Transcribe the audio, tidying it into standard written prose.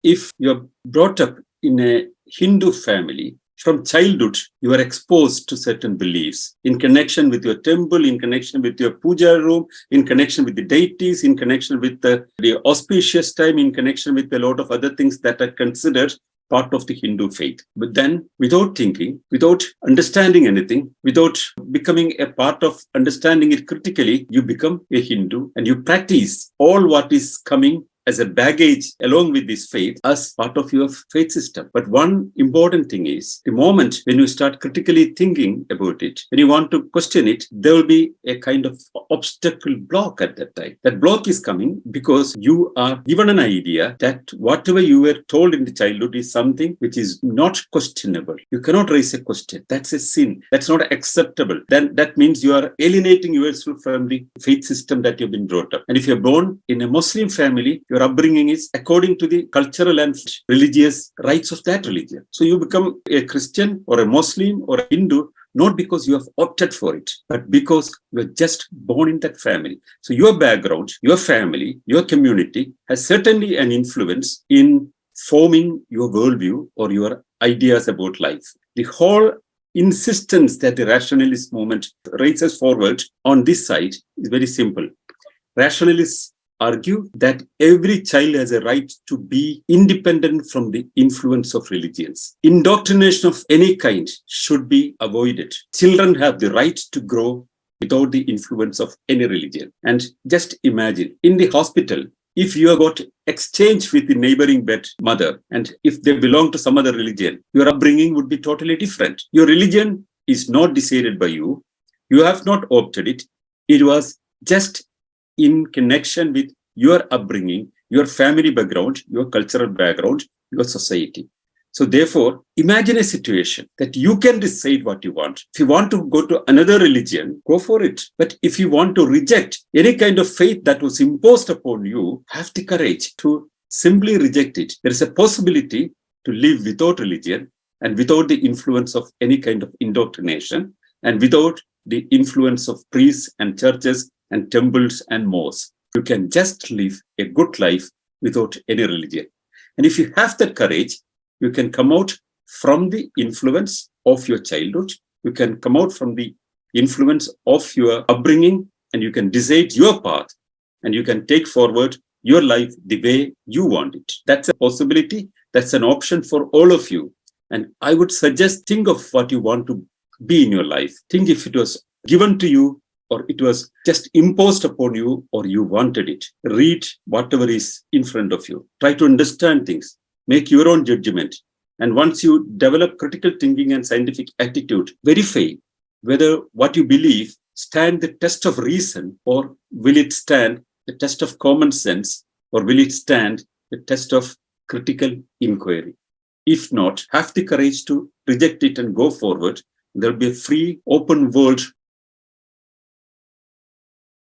if you're brought up in a Hindu family, from childhood, you are exposed to certain beliefs in connection with your temple, in connection with your puja room, in connection with the deities, in connection with the auspicious time, in connection with a lot of other things that are considered part of the Hindu faith. But then, without thinking, without understanding anything, without becoming a part of understanding it critically, you become a Hindu and you practice all what is coming as a baggage along with this faith as part of your faith system. But one important thing is the moment when you start critically thinking about it, when you want to question it, there will be a kind of obstacle block at that time. That block is coming because you are given an idea that whatever you were told in the childhood is something which is not questionable. You cannot raise a question. That's a sin. That's not acceptable. Then that means you are alienating yourself from the faith system that you've been brought up. And if you're born in a Muslim family, your upbringing is according to the cultural and religious rites of that religion. So you become a Christian or a Muslim or a Hindu, not because you have opted for it, but because you are just born in that family. So your background, your family, your community has certainly an influence in forming your worldview or your ideas about life. The whole insistence that the rationalist movement raises forward on this side is very simple. Rationalists argue that every child has a right to be independent from the influence of religions. Indoctrination of any kind should be avoided. Children have the right to grow without the influence of any religion. And just imagine, in the hospital, if you have got exchange with the neighboring bed mother, and if they belong to some other religion, your upbringing would be totally different. Your religion is not decided by you. You have not opted it. It was just in connection with your upbringing, your family background, your cultural background, your society. So therefore, imagine a situation that you can decide what you want. If you want to go to another religion, go for it. But if you want to reject any kind of faith that was imposed upon you, have the courage to simply reject it. There is a possibility to live without religion and without the influence of any kind of indoctrination and without the influence of priests and churches and temples and mosques. You can just live a good life without any religion. And if you have that courage, you can come out from the influence of your childhood. You can come out from the influence of your upbringing and you can decide your path and you can take forward your life the way you want it. That's a possibility. That's an option for all of you. And I would suggest think of what you want to be in your life. Think if it was given to you or it was just imposed upon you or you wanted it. Read whatever is in front of you. Try to understand things. Make your own judgment. And once you develop critical thinking and scientific attitude, verify whether what you believe stand the test of reason or will it stand the test of common sense or will it stand the test of critical inquiry. If not, have the courage to reject it and go forward. There will be a free, open world